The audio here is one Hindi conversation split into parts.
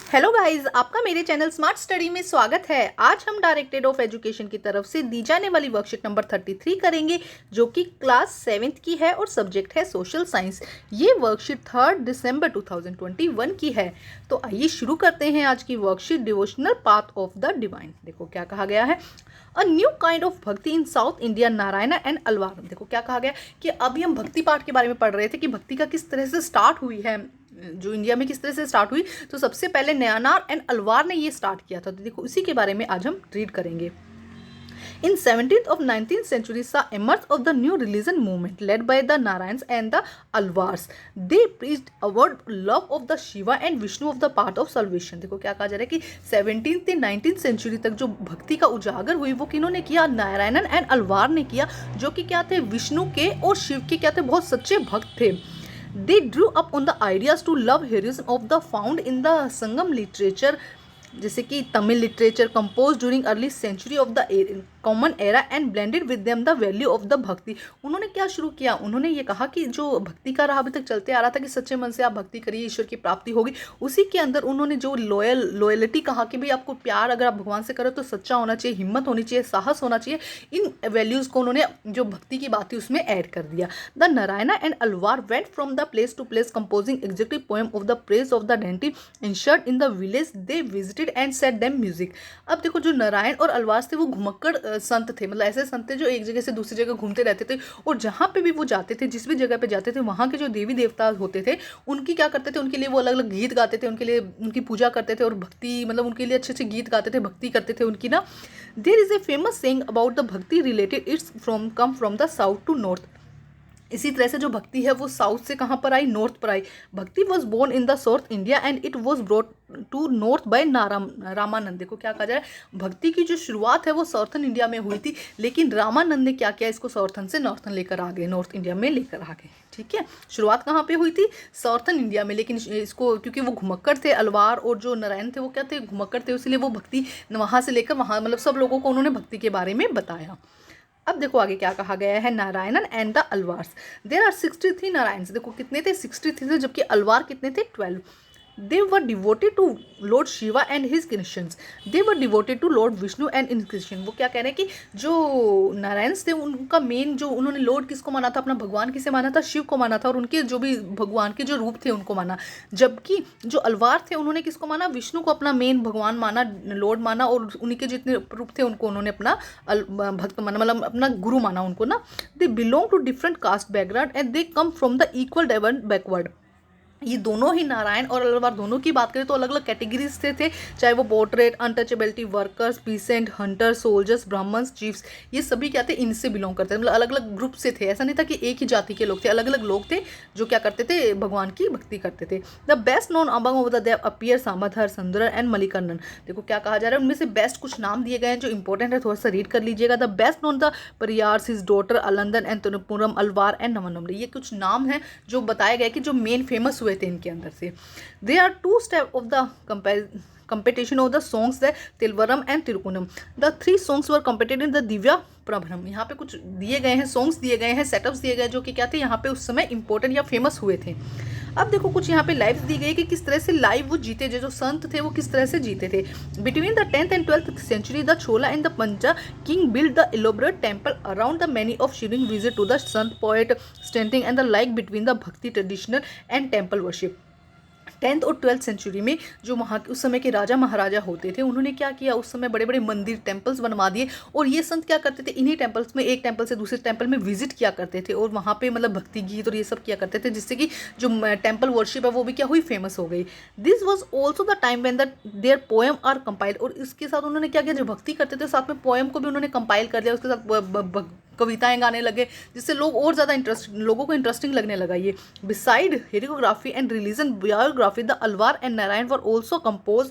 हेलो गाइस, आपका मेरे चैनल स्मार्ट स्टडी में स्वागत है। आज हम डायरेक्टेड ऑफ एजुकेशन की तरफ से दी जाने वाली वर्कशीट नंबर 33 करेंगे, जो कि क्लास 7th की है और सब्जेक्ट है सोशल साइंस। ये वर्कशीट 3 दिसंबर 2021 की है। तो आइए शुरू करते हैं आज की worksheet, devotional path of the divine. देखो क्या कहा गया है, a new kind of bhakti in south India, Narayana and Alvar. देखो क्या कहा गया कि अभी हम भक्ति पाठ के बारे में पढ़ रहे थे कि भक्ति का किस तरह से स्टार्ट हुई है, जो इंडिया में किस तरह से स्टार्ट हुई। तो सबसे पहले नयानार एंड अलवार ने ये स्टार्ट किया था। तो देखो इसी के बारे में आज हम रीड करेंगे। In 17th of 19th century saw emerge of the new religion movement led by the Narayans and the Alvars. They preached about love of the Shiva and Vishnu of the path of salvation. देखो क्या कहा जा रहा है कि 17th से 19th सेंचुरी तक जो भक्ति का उजागर हुई वो किन्होंने किया, नारायणन एंड अलवार ने किया, जो कि क्या थे, विष्णु के और शिव के क्या थे, बहुत सच्चे भक्त थे। They drew up on the ideas to love heroism of the found in the Sangam literature, जैसे कि Tamil literature composed during early century of the common era and blended with them the value of the bhakti. उन्होंने क्या शुरू किया, उन्होंने ये कहा कि जो भक्ति का राह अभी तक चलते आ रहा था कि सच्चे मन से आप भक्ति करिए, ईश्वर की प्राप्ति होगी, उसी के अंदर उन्होंने जो लॉयलिटी कहा कि भाई आपको प्यार अगर आप भगवान से करो तो सच्चा होना चाहिए, हिम्मत होनी चाहिए, साहस होना चाहिए, इन वैल्यूज़ को उन्होंने जो भक्ति की बात थी उसमें ऐड कर दिया। The Narayana and Alvar went from the place to place composing exquisite poem of the praise of the डेंटी enshrined in the village they visited and set them music. अब देखो जो नारायण और अलवार थे वो घुमक्कड़ संत थे, मतलब ऐसे संत थे जो एक जगह से दूसरी जगह घूमते रहते थे, और जहाँ पे भी वो जाते थे, जिस भी जगह पे जाते थे, वहाँ के जो देवी देवता होते थे उनकी क्या करते थे, उनके लिए वो अलग अलग गीत गाते थे, उनके लिए उनकी पूजा करते थे और भक्ति, मतलब उनके लिए अच्छे अच्छे गीत गाते थे, भक्ति करते थे उनकी ना। There is a famous saying about the bhakti related, it's come from the south to north. इसी तरह से जो भक्ति है वो साउथ से कहाँ पर आई, नॉर्थ पर आई। Bhakti was born in the south India and it was brought to north by Ramanand. देखो क्या कहा जा रहा है, भक्ति की जो शुरुआत है वो साउथर्न इंडिया में हुई थी, लेकिन रामानंद ने क्या किया, इसको साउथर्न से नॉर्थर्न लेकर आ गए, नॉर्थ इंडिया में लेकर आ गए। ठीक है, शुरुआत कहाँ पे हुई थी, साउथर्न इंडिया में, लेकिन इसको क्योंकि वो घुमक्कड़ थे, अलवार और जो नारायण थे वो क्या थे, घुमक्कड़ थे, इसलिए वो भक्ति वहाँ से लेकर वहाँ, मतलब सब लोगों को उन्होंने भक्ति के बारे में बताया। अब देखो आगे क्या कहा गया है, Narayanan and the Alvars. There are 63 Narayan. देखो कितने थे, 63 थे, जबकि अलवार कितने थे, 12। They were devoted to lord Shiva and his christians. They were devoted to lord Vishnu and in christian. वो क्या कह रहे हैं कि जो नारायण थे उनका मेन जो उन्होंने लॉर्ड किसको माना था, अपना भगवान किसे माना था, शिव को माना था, और उनके जो भी भगवान के जो रूप थे उनको माना। जबकि जो अलवार थे उन्होंने किसको माना, विष्णु को अपना मेन भगवान माना, लॉर्ड माना, और उन्हीं के जितने रूप थे उनको उन्होंने अपना भक्त माना, मतलब अपना गुरु माना उनको ना। They belong to different caste background and they come from the equal backward. ये दोनों ही नारायण और अलवार दोनों की बात करें तो अलग अलग कैटेगरीज से थे, चाहे वो portrait, untouchability, workers, peasant, hunter, soldiers, Brahmans, chiefs, ये सभी क्या थे, इनसे बिलोंग करते थे, मतलब अलग अलग ग्रुप से थे। ऐसा नहीं था कि एक ही जाति के लोग थे, अलग अलग लोग थे जो क्या करते थे, भगवान की भक्ति करते थे। The best known among of the देव अपीयर सामाधर, सुंदर एंड मलिकर्णन। देखो क्या कहा जा रहा है, उनमें से बेस्ट कुछ नाम दिए गए हैं जो इंपॉर्टेंट है, थोड़ा सा रीड कर लीजिएगा। The best known the Periyars, his daughter Alandan and Tanupuram, Alvar and Navanamra. ये कुछ नाम हैं जो बताए गए कि जो मेन फेमस हुए थे इनके अंदर से। There are two steps of the competition of the songs, the Tilvaram and Tirukunam. The three songs were competed in the Divya प्रभरम। यहाँ पे कुछ दिए गए हैं, सॉन्ग्स दिए गए हैं, सेटअप्स दिए गए जो कि क्या थे, यहाँ पे उस समय इंपॉर्टेंट या फेमस हुए थे। अब देखो कुछ यहाँ पे लाइव्स दी गई कि किस तरह से लाइव वो जीते, जो संत थे वो किस तरह से जीते थे। Between the 10th and 12th century the Chola and the Pancha king build the elaborate temple around the many of शिविंग visit to the sant poet strengthening and the like between the bhakti traditional and temple worship. 10th और 12th सेंचुरी में जो वहाँ उस समय के राजा महाराजा होते थे उन्होंने क्या किया, उस समय बड़े बड़े मंदिर, टेम्पल्स बनवा दिए, और ये संत क्या करते थे, इन्हीं टेम्पल्स में एक टेम्पल से दूसरे टेम्पल में विजिट किया करते थे, और वहाँ पे मतलब भक्ति गीत और ये सब किया करते थे, जिससे कि जो टेम्पल वर्शिप है वो भी क्या हुई, फेमस हो गई। This was also the time when the their poem are compiled. और इसके साथ उन्होंने क्या किया, जो भक्ति करते थे साथ में पोएम को भी उन्होंने कंपाइल कर दिया, उसके साथ कविताएं गाने लगे, जिससे लोग और ज़्यादा लोगों को इंटरेस्टिंग लगने लगा ये। Beside hagiography and religion biography the Alvar and Narayan were also compose.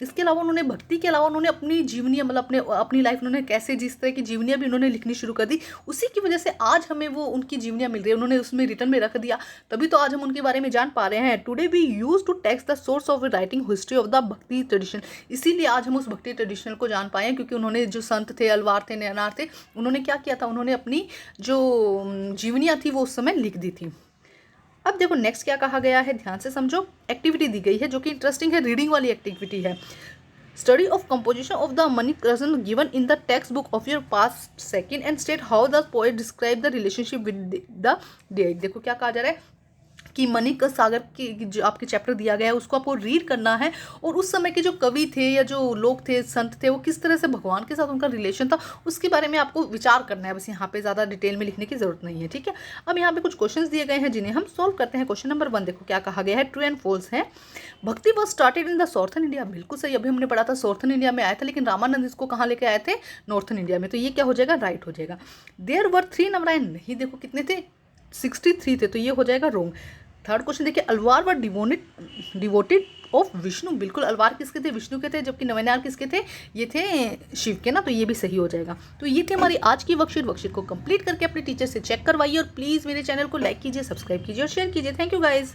इसके अलावा उन्होंने भक्ति के अलावा उन्होंने अपनी जीवनी, मतलब अपनी लाइफ उन्होंने कैसे जिस तरह की जीवनियाँ भी उन्होंने लिखनी शुरू कर दी, उसी की वजह से आज हमें वो उनकी जीवनियाँ मिल रही है, उन्होंने उसमें रिटर्न में रख दिया, तभी तो आज हम उनके बारे में जान पा रहे हैं। Today we use to text the source of writing history of the bhakti tradition. इसीलिए आज हम उस भक्ति ट्रेडिशन को जान पाए, क्योंकि उन्होंने जो संत थे, अलवार थे, नयनार थे, उन्होंने क्या किया था, उन्होंने अपनी जो जीवनियाँ थी वो उस समय लिख दी थी। अब देखो नेक्स्ट क्या कहा गया है, ध्यान से समझो। एक्टिविटी दी गई है जो कि इंटरेस्टिंग है, रीडिंग वाली एक्टिविटी है। Study of composition of the money curson given in the text book of your past second and state how the poet describe the relationship with the date. देखो क्या कहा जा रहा है कि मणिक सागर की जो आपके चैप्टर दिया गया है उसको आपको रीड करना है, और उस समय के जो कवि थे या जो लोग थे, संत थे, वो किस तरह से भगवान के साथ उनका रिलेशन था उसके बारे में आपको विचार करना है। बस यहाँ पे ज़्यादा डिटेल में लिखने की जरूरत नहीं है, ठीक है। अब यहाँ पे कुछ क्वेश्चंस दिए गए हैं जिन्हें हम सॉल्व करते हैं। क्वेश्चन नंबर 1 देखो क्या कहा गया है, ट्रू एंड फॉल्स है। भक्ति was started in the southern India, बिल्कुल सही, अभी हमने पढ़ा था साउथर्न इंडिया में आया था, लेकिन रामानंद इसको कहाँ लेके आए थे, नॉर्थर्न इंडिया में, तो ये क्या हो जाएगा, राइट हो जाएगा। देयर वर 3 नवरायन, नहीं, देखो कितने थे, 63 थे, तो ये हो जाएगा रॉन्ग। थर्ड क्वेश्चन देखिए, Alvar were devoted of Vishnu, बिल्कुल अलवार किसके थे, विष्णु के थे, जबकि नवनार किसके थे, ये थे शिव के ना, तो ये भी सही हो जाएगा। तो ये थी हमारी आज की वर्कशीट को कंप्लीट करके अपने टीचर से चेक करवाइए, और प्लीज़ मेरे चैनल को लाइक कीजिए, सब्सक्राइब कीजिए और शेयर कीजिए। Thank you guys.